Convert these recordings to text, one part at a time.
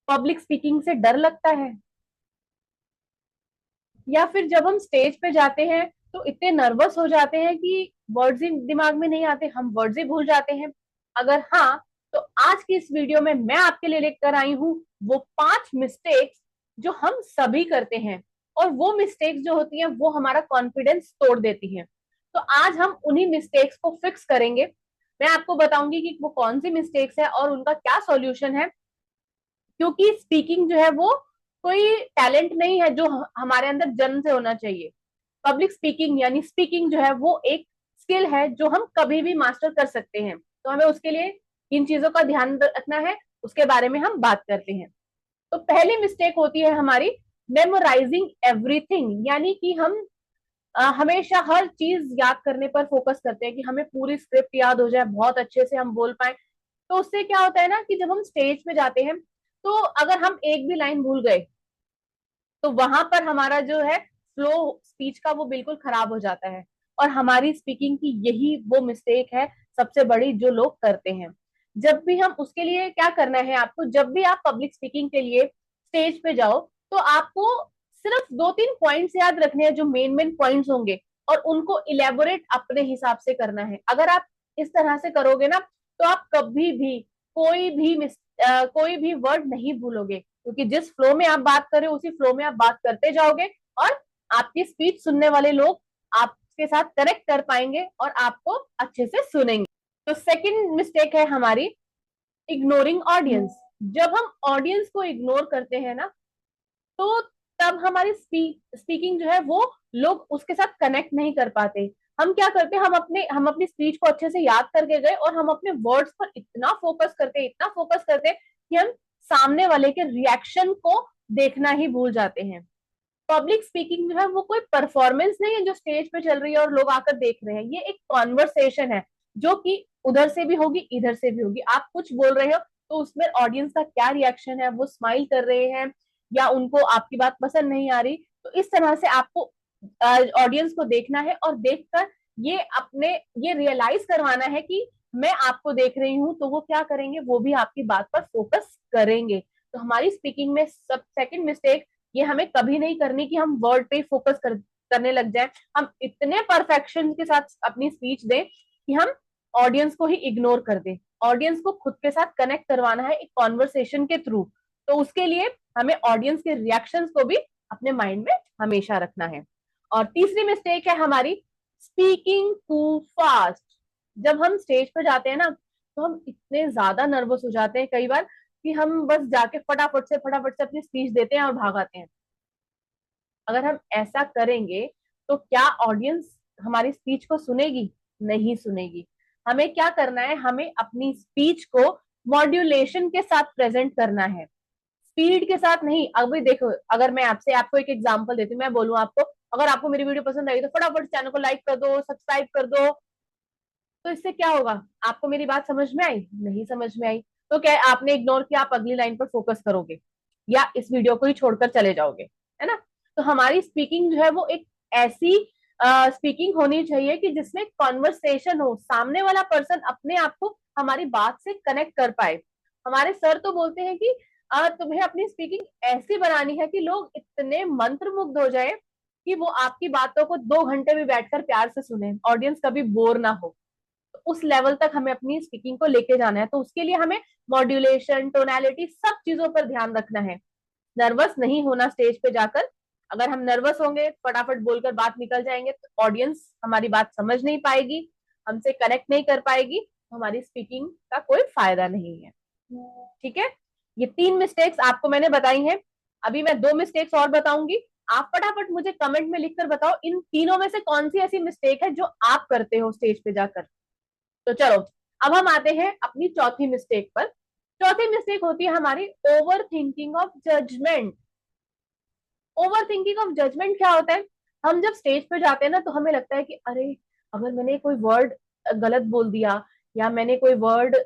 Public speaking से डर लगता है, या फिर जब हम स्टेज पे जाते हैं तो इतने नर्वस हो जाते हैं कि वर्ड्स ही दिमाग में नहीं आते, हम वर्ड्स ही भूल जाते हैं। अगर हाँ, तो आज की इस वीडियो में मैं आपके लिए लेकर आई हूँ वो 5 मिस्टेक्स जो हम सभी करते हैं, और वो मिस्टेक्स जो होती हैं वो हमारा कॉन्फिडेंस तोड़ देती हैं। तो आज हम उन्हीं मिस्टेक्स को फिक्स करेंगे। मैं आपको बताऊंगी कि वो कौन सी मिस्टेक्स है और उनका क्या सॉल्यूशन है, क्योंकि स्पीकिंग जो है वो कोई टैलेंट नहीं है जो हमारे अंदर जन्म से होना चाहिए। पब्लिक स्पीकिंग यानी स्पीकिंग जो है वो एक स्किल है जो हम कभी भी मास्टर कर सकते हैं। तो हमें उसके लिए इन चीजों का ध्यान रखना है, उसके बारे में हम बात करते हैं। तो पहली मिस्टेक होती है हमारी मेमोराइजिंग एवरीथिंग, यानी कि हम हमेशा हर चीज याद करने पर फोकस करते हैं कि हमें पूरी स्क्रिप्ट याद हो जाए, बहुत अच्छे से हम बोल पाए। तो उससे क्या होता है ना कि जब हम स्टेज पे जाते हैं तो अगर हम एक भी लाइन भूल गए तो वहां पर हमारा जो है फ्लो स्पीच का वो बिल्कुल खराब हो जाता है। और हमारी स्पीकिंग की यही वो मिस्टेक है सबसे बड़ी जो लोग करते हैं। जब भी हम उसके लिए क्या करना है आपको, जब भी आप पब्लिक स्पीकिंग के लिए स्टेज पे जाओ तो आपको सिर्फ 2-3 पॉइंट्स याद रखने हैं जो मेन मेन पॉइंट्स होंगे, और उनको इलेबोरेट अपने हिसाब से करना है। अगर आप इस तरह से करोगे ना तो आप कभी भी कोई भी कोई भी वर्ड नहीं भूलोगे, क्योंकि जिस फ्लो में आप बात कर रहे हो उसी फ्लो में आप बात करते जाओगे, और आपकी स्पीच सुनने वाले लोग आपके साथ कनेक्ट कर पाएंगे और आपको अच्छे से सुनेंगे। तो सेकंड मिस्टेक है हमारी इग्नोरिंग ऑडियंस। जब हम ऑडियंस को इग्नोर करते हैं ना तो तब हमारी स्पीकिंग जो है वो लोग उसके साथ कनेक्ट नहीं कर पाते। हम क्या करते हैं, हम अपनी स्पीच को अच्छे से याद करके गए और हम अपने वर्ड्स पर इतना फोकस करते हैं, इतना फोकस करते हैं कि हम सामने वाले के रिएक्शन को देखना ही भूल जाते हैं। पब्लिक स्पीकिंग जो है वो कोई परफॉर्मेंस नहीं है जो स्टेज पे चल रही है और लोग आकर देख रहे हैं। ये एक कॉन्वर्सेशन है जो कि उधर से भी होगी इधर से भी होगी। आप कुछ बोल रहे हो तो उसमें ऑडियंस का क्या रिएक्शन है, वो स्माइल कर रहे हैं या उनको आपकी बात पसंद नहीं आ रही। तो इस तरह से आपको ऑडियंस को देखना है और देखकर ये अपने ये रियलाइज करवाना है कि मैं आपको देख रही हूँ, तो वो क्या करेंगे, वो भी आपकी बात पर फोकस करेंगे। तो हमारी स्पीकिंग में सब सेकंड मिस्टेक ये हमें कभी नहीं करनी कि हम वर्ड पे फोकस करने लग जाए। हम इतने परफेक्शन के साथ अपनी स्पीच दें कि हम ऑडियंस को ही इग्नोर कर दें। ऑडियंस को खुद के साथ कनेक्ट करवाना है एक कॉन्वर्सेशन के थ्रू। तो उसके लिए हमें ऑडियंस के रिएक्शंस को भी अपने माइंड में हमेशा रखना है। और तीसरी मिस्टेक है हमारी स्पीकिंग टू फास्ट। जब हम स्टेज पर जाते हैं ना तो हम इतने ज्यादा नर्वस हो जाते हैं कई बार कि हम बस जाके फटाफट से अपनी स्पीच देते हैं और भाग आते हैं। अगर हम ऐसा करेंगे तो क्या ऑडियंस हमारी स्पीच को सुनेगी? नहीं सुनेगी। हमें क्या करना है, हमें अपनी स्पीच को मॉड्यूलेशन के साथ प्रेजेंट करना है, स्पीड के साथ नहीं। अभी देखो, अगर मैं आपसे आपको एक एग्जांपल देती हूँ, मैं बोलूँ आपको अगर आपको मेरी वीडियो पसंद आई तो फटाफट चैनल को लाइक कर दो, सब्सक्राइब कर दो। तो इससे क्या होगा, आपको मेरी बात समझ में आई? नहीं समझ में आई। तो क्या आपने इग्नोर किया, आप अगली लाइन पर फोकस करोगे या इस वीडियो को ही छोड़कर चले जाओगे, है ना? तो हमारी स्पीकिंग जो है वो एक ऐसी स्पीकिंग होनी चाहिए कि जिसमें कॉन्वर्सेशन हो, सामने वाला पर्सन अपने आप को हमारी बात से कनेक्ट कर पाए। हमारे सर तो बोलते हैं कि तुम्हें अपनी स्पीकिंग ऐसी बनानी है कि लोग इतने मंत्रमुग्ध हो जाए कि वो आपकी बातों को 2 घंटे भी बैठकर प्यार से सुने, ऑडियंस कभी बोर ना हो। उस लेवल तक हमें अपनी स्पीकिंग को लेके जाना है। तो उसके लिए हमें मॉड्यूलेशन, टोनैलिटी, सब चीजों पर ध्यान रखना है। नर्वस नहीं होना स्टेज पे जाकर। अगर हम नर्वस होंगे, फटाफट बोलकर बात निकल जाएंगे तो ऑडियंस हमारी बात समझ नहीं पाएगी, हमसे कनेक्ट नहीं कर पाएगी, तो हमारी स्पीकिंग का कोई फायदा नहीं है। ठीक है, ये 3 मिस्टेक्स आपको मैंने बताई हैं। अभी मैं 2 मिस्टेक्स और बताऊंगी। आप फटाफट मुझे कमेंट में लिखकर बताओ इन तीनों में से कौन सी ऐसी मिस्टेक है जो आप करते हो स्टेज पे जाकर। तो चलो, अब हम आते हैं अपनी चौथी मिस्टेक पर। चौथी मिस्टेक होती है हमारी over thinking of judgement. Over thinking of judgement क्या होता है, हम जब स्टेज पे जाते हैं ना तो हमें लगता है कि अरे अगर मैंने कोई वर्ड गलत बोल दिया या मैंने कोई वर्ड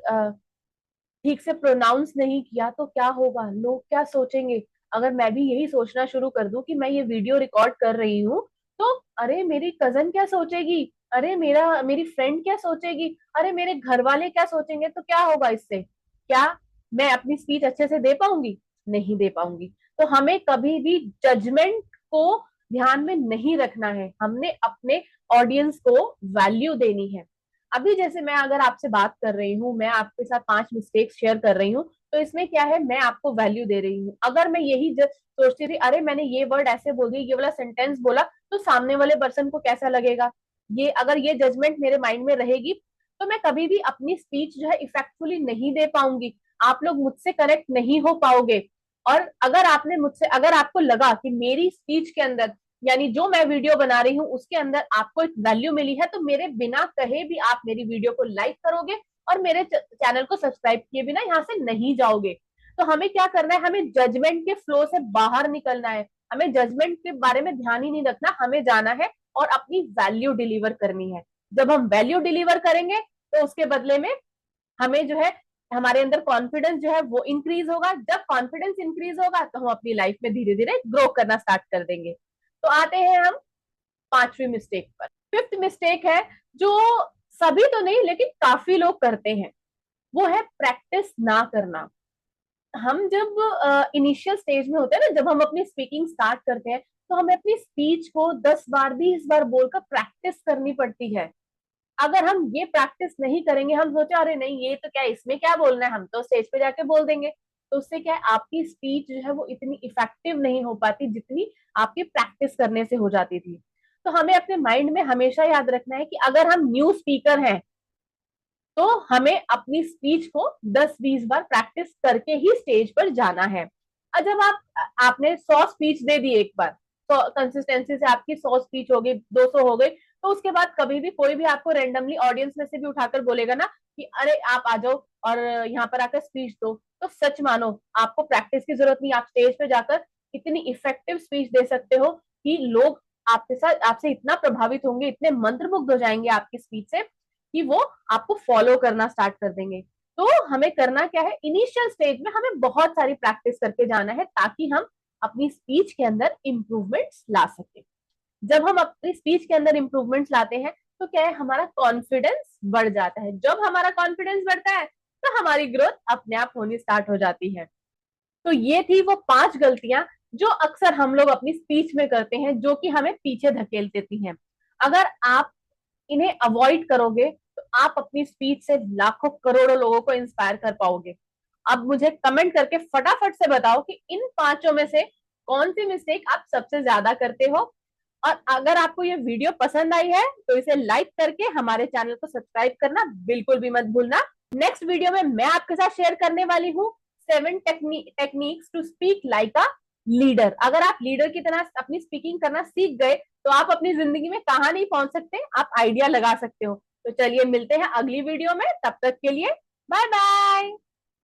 ठीक से प्रोनाउंस नहीं किया तो क्या होगा, लोग क्या सोचेंगे। अगर मैं भी यही सोचना शुरू कर दूं कि मैं ये वीडियो रिकॉर्ड कर रही हूँ तो अरे मेरी कजन क्या सोचेगी, अरे मेरी फ्रेंड क्या सोचेगी, अरे मेरे घर वाले क्या सोचेंगे, तो क्या होगा इससे, क्या मैं अपनी स्पीच अच्छे से दे पाऊंगी? नहीं दे पाऊंगी। तो हमें कभी भी जजमेंट को ध्यान में नहीं रखना है, हमने अपने ऑडियंस को वैल्यू देनी है। अभी जैसे मैं अगर आपसे बात कर रही हूँ, मैं आपके साथ 5 मिस्टेक्स शेयर कर रही हूँ, तो इसमें क्या है, मैं आपको वैल्यू दे रही हूँ। अगर मैं यही सोचती थी अरे मैंने ये वर्ड ऐसे बोल दिया, ये वाला सेंटेंस बोला, तो सामने वाले पर्सन को कैसा लगेगा, ये अगर ये जजमेंट मेरे माइंड में रहेगी, तो मैं कभी भी अपनी स्पीच जो है इफेक्टफुली नहीं दे पाऊंगी, आप लोग मुझसे कनेक्ट नहीं हो पाओगे। और अगर आपने मुझसे, अगर आपको लगा कि मेरी स्पीच के अंदर, यानी जो मैं वीडियो बना रही हूँ उसके अंदर आपको एक वैल्यू मिली है, तो मेरे बिना कहे भी आप मेरी वीडियो को लाइक करोगे और मेरे चैनल को सब्सक्राइब किए बिना यहाँ से नहीं जाओगे। तो हमें क्या करना है, हमें जजमेंट के फ्लो से बाहर निकलना है, हमें जजमेंट के बारे में ध्यान ही नहीं रखना, हमें जाना है और अपनी वैल्यू डिलीवर करनी है। जब हम वैल्यू डिलीवर करेंगे तो उसके बदले में हमें जो है, हमारे अंदर कॉन्फिडेंस जो है वो इंक्रीज होगा। जब कॉन्फिडेंस इंक्रीज होगा तो हम अपनी लाइफ में धीरे धीरे ग्रो करना स्टार्ट कर देंगे। तो आते हैं हम 5वीं मिस्टेक पर। 5th मिस्टेक है जो सभी तो नहीं लेकिन काफी लोग करते हैं, वो है प्रैक्टिस ना करना। हम जब इनिशियल स्टेज में होते हैं ना, जब हम अपनी स्पीकिंग स्टार्ट करते हैं, तो हमें अपनी स्पीच को 10 बार 20 बार बोलकर प्रैक्टिस करनी पड़ती है। अगर हम ये प्रैक्टिस नहीं करेंगे, हम सोचे अरे नहीं ये तो क्या, इसमें क्या बोलना है, हम तो स्टेज पे जाके बोल देंगे, तो उससे क्या है, आपकी स्पीच जो है वो इतनी इफेक्टिव नहीं हो पाती जितनी आपकी प्रैक्टिस करने से हो जाती थी। तो हमें अपने माइंड में हमेशा याद रखना है कि अगर हम न्यू स्पीकर हैं तो हमें अपनी स्पीच को 10-20 बार प्रैक्टिस करके ही स्टेज पर जाना है। और जब आपने 100 स्पीच दे दी एक बार, तो कंसिस्टेंसी से आपकी 100 स्पीच हो गई, 200 हो गई, तो उसके बाद कभी भी कोई भी आपको रेंडमली ऑडियंस में से भी उठाकर बोलेगा ना कि अरे आप आ जाओ और यहाँ पर आकर स्पीच दो, तो सच मानो आपको प्रैक्टिस की जरूरत नहीं, आप स्टेज पे जाकर इतनी इफेक्टिव स्पीच दे सकते हो कि लोग आपके साथ, आपसे इतना प्रभावित होंगे, इतने मंत्रमुग्ध हो जाएंगे आपकी स्पीच से कि वो आपको फॉलो करना स्टार्ट कर देंगे। तो हमें करना क्या है, इनिशियल स्टेज में हमें बहुत सारी प्रैक्टिस करके जाना है ताकि हम अपनी स्पीच के अंदर इंप्रूवमेंट्स ला सके। जब हम अपनी स्पीच के अंदर इंप्रूवमेंट्स लाते हैं तो क्या है, हमारा कॉन्फिडेंस बढ़ जाता है। जब हमारा कॉन्फिडेंस बढ़ता है तो हमारी ग्रोथ अपने आप होनी स्टार्ट हो जाती है। तो ये थी वो 5 गलतियां जो अक्सर हम लोग अपनी स्पीच में करते हैं, जो कि हमें पीछे धकेल देती हैं। अगर आप इन्हें अवॉइड करोगे तो आप अपनी स्पीच से लाखों करोड़ों लोगों को इंस्पायर कर पाओगे। अब मुझे कमेंट करके फटाफट से बताओ कि इन 5 में से कौन सी मिस्टेक आप सबसे ज्यादा करते हो। और अगर आपको ये वीडियो पसंद आई है तो इसे लाइक करके हमारे चैनल को सब्सक्राइब करना बिल्कुल भी मत भूलना। नेक्स्ट वीडियो में मैं आपके साथ शेयर करने वाली हूँ 7 techniques to speak like a leader. अगर आप लीडर की तरह अपनी स्पीकिंग करना सीख गए तो आप अपनी जिंदगी में कहां नहीं पहुंच सकते, आप आइडिया लगा सकते हो। तो चलिए मिलते हैं अगली वीडियो में, तब तक के लिए बाय बाय।